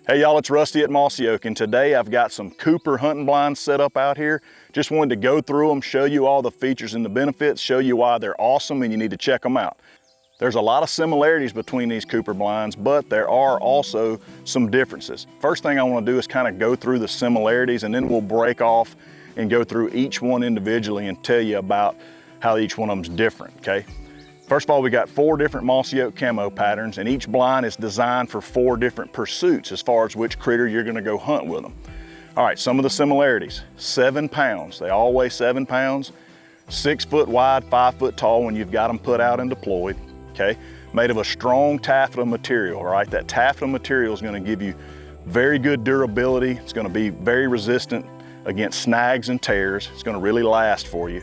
Hey y'all, it's Rusty at Mossy Oak, and today I've got some Cooper hunting blinds set up out here. Just wanted to go through them, show you all the features and the benefits, show you why they're awesome and you need to check them out. There's a lot of similarities between these Cooper blinds, but there are also some differences. First thing I want to do is kind of go through the similarities, and then we'll break off and go through each one individually and tell you about how each one of them's different, okay? First of all, we got 4 different Mossy Oak camo patterns, and each blind is designed for 4 different pursuits as far as which critter you're gonna go hunt with them. All right, some of the similarities. 7 pounds, they all weigh 7 pounds, 6 foot wide, 5 foot tall when you've got them put out and deployed, okay? Made of a strong taffeta material, all right? That taffeta material is gonna give you very good durability. It's gonna be very resistant against snags and tears. It's gonna really last for you.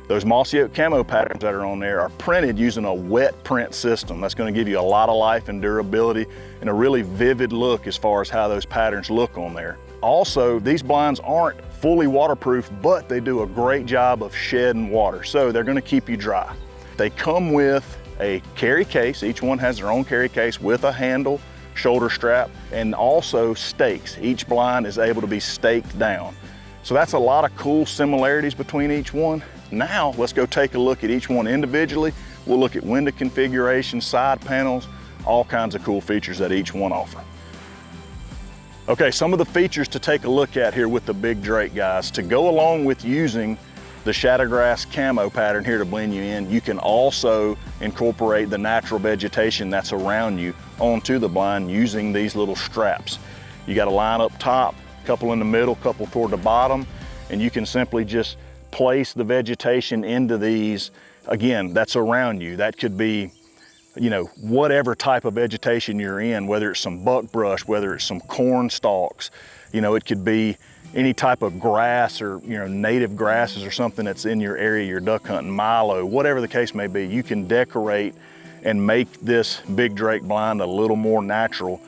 Those Mossy Oak camo patterns that are on there are printed using a wet print system. That's gonna give you a lot of life and durability and a really vivid look as far as how those patterns look on there. Also, these blinds aren't fully waterproof, but they do a great job of shedding water, so they're gonna keep you dry. They come with a carry case. Each one has their own carry case with a handle, shoulder strap, and also stakes. Each blind is able to be staked down. So that's a lot of cool similarities between each one. Now, let's go take a look at each one individually. We'll look at window configuration, side panels, all kinds of cool features that each one offer. Okay, some of the features to take a look at here with the Big Drake, guys. To go along with using the shadowgrass camo pattern here to blend you in, you can also incorporate the natural vegetation that's around you onto the blind using these little straps. You got a line up top, couple in the middle, couple toward the bottom, and you can simply just place the vegetation into these. Again, that's around you. That could be, you know, whatever type of vegetation you're in, whether it's some buckbrush, whether it's some corn stalks, you know, it could be any type of grass or, you know, native grasses or something that's in your area, you're duck hunting, milo, whatever the case may be. You can decorate and make this Big Drake blind a little more natural,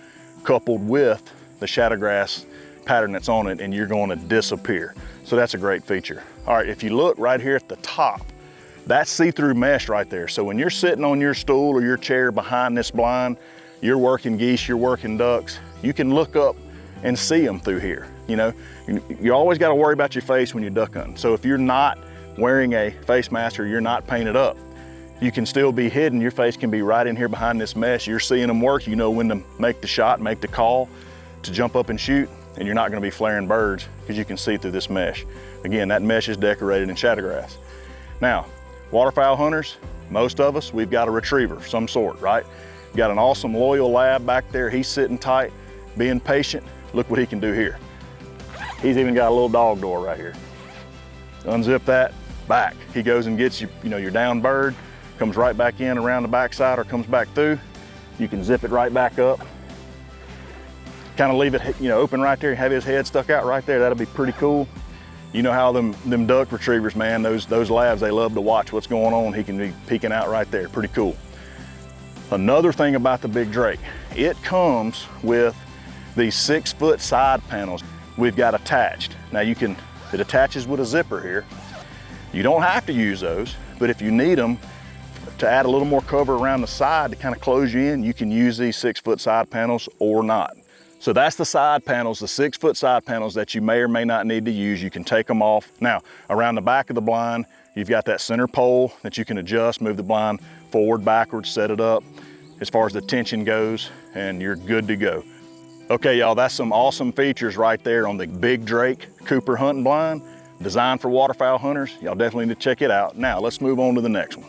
coupled with the shadowgrass pattern that's on it, and you're going to disappear. So that's a great feature. All right, if you look right here at the top, that's see-through mesh right there. So when you're sitting on your stool or your chair behind this blind, you're working geese, you're working ducks, you can look up and see them through here. You know, you always got to worry about your face when you're duck hunting. So if you're not wearing a face mask or you're not painted up, you can still be hidden. Your face can be right in here behind this mesh. You're seeing them work. You know when to make the shot, make the call to jump up and shoot, and you're not going to be flaring birds because you can see through this mesh. Again, that mesh is decorated in shadowgrass. Now, waterfowl hunters, most of us, we've got a retriever of some sort, right? You've got an awesome loyal lab back there. He's sitting tight, being patient. Look what he can do here. He's even got a little dog door right here. Unzip that, back. He goes and gets you, your downed bird, comes right back in around the backside or comes back through. You can zip it right back up. Kind of leave it, open right there, have his head stuck out right there. That'll be pretty cool. You know how them duck retrievers, man, those labs, they love to watch what's going on. He can be peeking out right there, pretty cool. Another thing about the Big Drake, it comes with these 6-foot side panels we've got attached. Now it attaches with a zipper here. You don't have to use those, but if you need them to add a little more cover around the side to kind of close you in, you can use these 6-foot side panels or not. So that's the side panels, the 6-foot side panels that you may or may not need to use. You can take them off. Now, around the back of the blind, you've got that center pole that you can adjust, move the blind forward, backwards, set it up as far as the tension goes, and you're good to go. Okay, y'all, that's some awesome features right there on the Big Drake Cooper hunting blind, designed for waterfowl hunters. Y'all definitely need to check it out. Now, let's move on to the next one.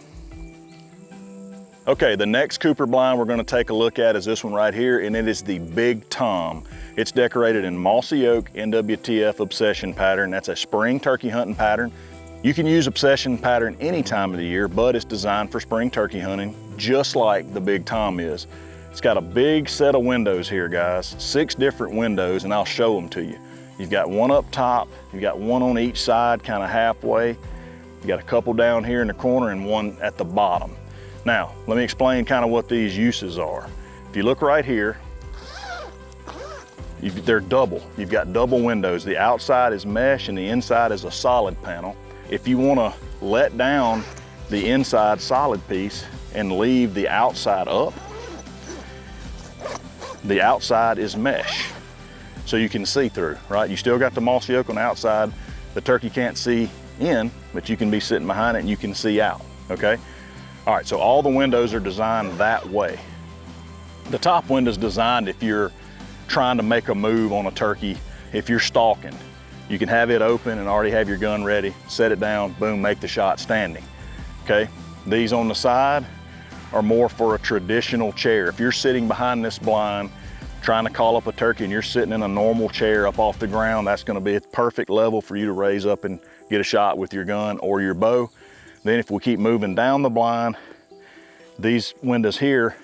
Okay, the next Cooper blind we're gonna take a look at is this one right here, and it is the Big Tom. It's decorated in Mossy Oak NWTF Obsession pattern. That's a spring turkey hunting pattern. You can use Obsession pattern any time of the year, but it's designed for spring turkey hunting, just like the Big Tom is. It's got a big set of windows here, guys. 6 different windows, and I'll show them to you. You've got one up top, you've got one on each side, kind of halfway. You got a couple down here in the corner and one at the bottom. Now, let me explain kind of what these uses are. If you look right here, they're double. You've got double windows. The outside is mesh and the inside is a solid panel. If you want to let down the inside solid piece and leave the outside up, the outside is mesh. so you can see through, right? You still got the Mossy Oak on the outside. The turkey can't see in, but you can be sitting behind it and you can see out, okay? All right, so all the windows are designed that way. The top window is designed if you're trying to make a move on a turkey. If you're stalking, you can have it open and already have your gun ready, set it down, boom, make the shot standing, okay? These on the side are more for a traditional chair. If you're sitting behind this blind, trying to call up a turkey and you're sitting in a normal chair up off the ground, that's gonna be a perfect level for you to raise up and get a shot with your gun or your bow. Then if we keep moving down the blind, these windows here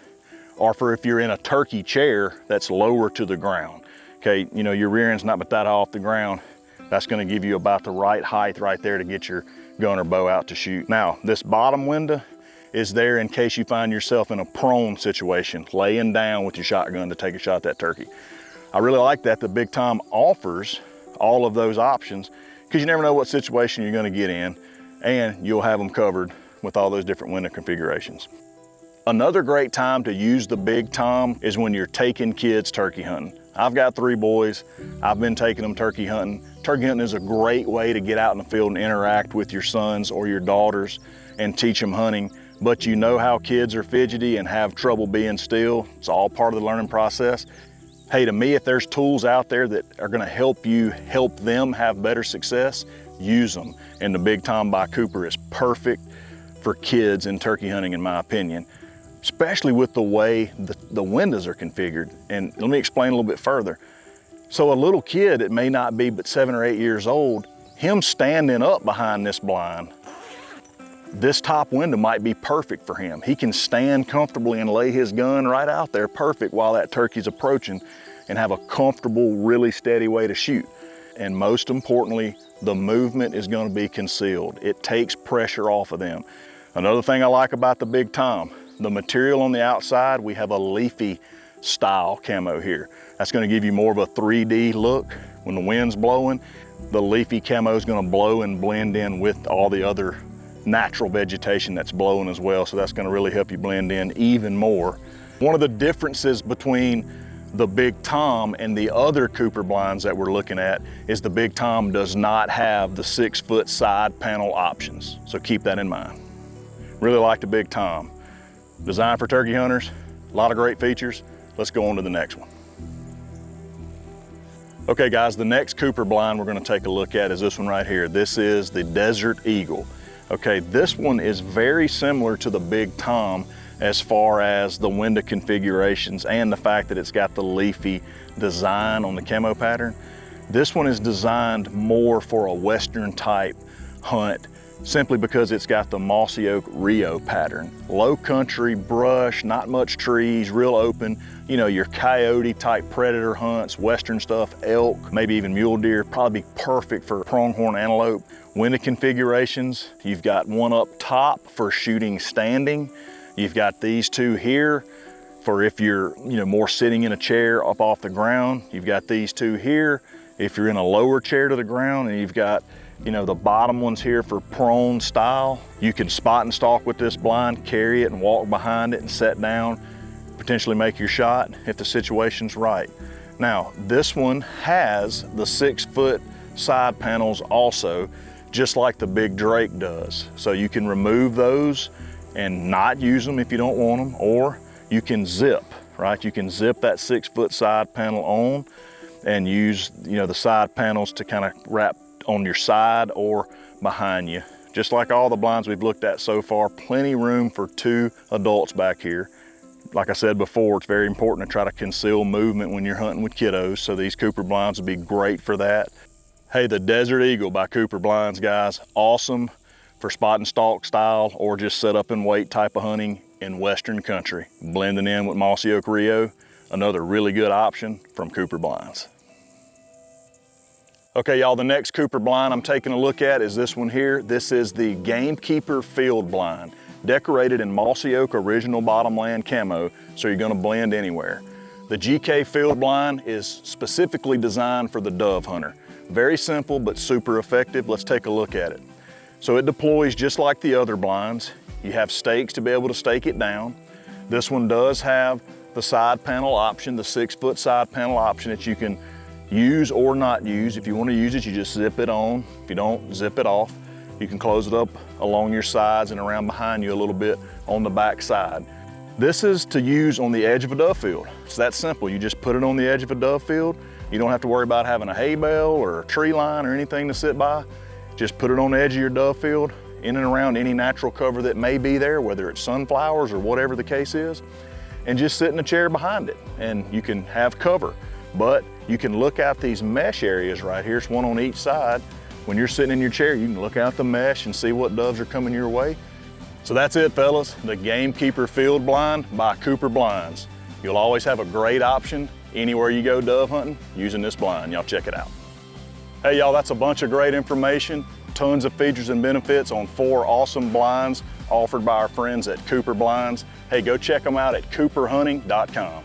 are for if you're in a turkey chair that's lower to the ground. Okay, you know, your rear end's not but that high off the ground. That's gonna give you about the right height right there to get your gun or bow out to shoot. Now, this bottom window is there in case you find yourself in a prone situation, laying down with your shotgun to take a shot at that turkey. I really like that the Big Tom offers all of those options because you never know what situation you're gonna get in, and you'll have them covered with all those different window configurations. Another great time to use the Big Tom is when you're taking kids turkey hunting. I've got 3 boys. I've been taking them turkey hunting. Turkey hunting is a great way to get out in the field and interact with your sons or your daughters and teach them hunting. But you know how kids are fidgety and have trouble being still. It's all part of the learning process. Hey, to me, if there's tools out there that are gonna help you help them have better success, use them. And the Big Tom by Cooper is perfect for kids in turkey hunting, in my opinion, especially with the way the windows are configured. And let me explain a little bit further. So a little kid, it may not be but 7 or 8 years old, him standing up behind this blind, this top window might be perfect for him. He can stand comfortably and lay his gun right out there perfect while that turkey's approaching and have a comfortable, really steady way to shoot. And most importantly, the movement is gonna be concealed. It takes pressure off of them. Another thing I like about the Big Tom, the material on the outside, we have a leafy style camo here. That's gonna give you more of a 3D look. When the wind's blowing, the leafy camo is gonna blow and blend in with all the other natural vegetation that's blowing as well. So that's gonna really help you blend in even more. One of the differences between the Big Tom and the other Cooper blinds that we're looking at is the Big Tom does not have the 6-foot side panel options. So keep that in mind. Really like the Big Tom. Designed for turkey hunters, a lot of great features. Let's go on to the next one. Okay guys, the next Cooper blind we're gonna take a look at is this one right here. This is the Desert Eagle. Okay, this one is very similar to the Big Tom as far as the window configurations and the fact that it's got the leafy design on the camo pattern. This one is designed more for a Western type hunt simply because it's got the Mossy Oak Rio pattern. Low country, brush, not much trees, real open. You know, your coyote type predator hunts, Western stuff, elk, maybe even mule deer, probably be perfect for pronghorn antelope. Window configurations, you've got one up top for shooting standing. You've got these 2 here for if you're, you know, more sitting in a chair up off the ground. You've got these 2 here if you're in a lower chair to the ground, and you've got, you know, the bottom ones here for prone style. You can spot and stalk with this blind, carry it and walk behind it and set down, potentially make your shot if the situation's right. Now, this one has the 6-foot side panels also, just like the Big Drake does. So you can remove those and not use them if you don't want them, or you can zip, right? You can zip that 6-foot side panel on and use, you know, the side panels to kind of wrap on your side or behind you. Just like all the blinds we've looked at so far, plenty room for 2 adults back here. Like I said before, it's very important to try to conceal movement when you're hunting with kiddos, so these Cooper blinds would be great for that. Hey, the Desert Eagle by Cooper Blinds, guys, awesome for spot and stalk style or just set up and wait type of hunting in Western country. Blending in with Mossy Oak Rio, another really good option from Cooper Blinds. Okay, y'all, the next Cooper blind I'm taking a look at is this one here. This is the Gamekeeper field blind, decorated in Mossy Oak original bottomland camo, so you're gonna blend anywhere. The GK field blind is specifically designed for the dove hunter. Very simple, but super effective. Let's take a look at it. So it deploys just like the other blinds. You have stakes to be able to stake it down. This one does have the side panel option, the 6-foot side panel option that you can Use or not use. If you want to use it, you just zip it on. If you don't, zip it off. You can close it up along your sides and around behind you a little bit on the back side. This is to use on the edge of a dove field. It's that simple. You just put it on the edge of a dove field. You don't have to worry about having a hay bale or a tree line or anything to sit by. Just put it on the edge of your dove field, in and around any natural cover that may be there, whether it's sunflowers or whatever the case is, and just sit in a chair behind it. And you can have cover, but you can look out these mesh areas right here. It's one on each side. When you're sitting in your chair, you can look out the mesh and see what doves are coming your way. So that's it, fellas, the Gamekeeper Field Blind by Cooper Blinds. You'll always have a great option anywhere you go dove hunting using this blind. Y'all check it out. Hey y'all, that's a bunch of great information, tons of features and benefits on 4 awesome blinds offered by our friends at Cooper Blinds. Hey, go check them out at cooperhunting.com.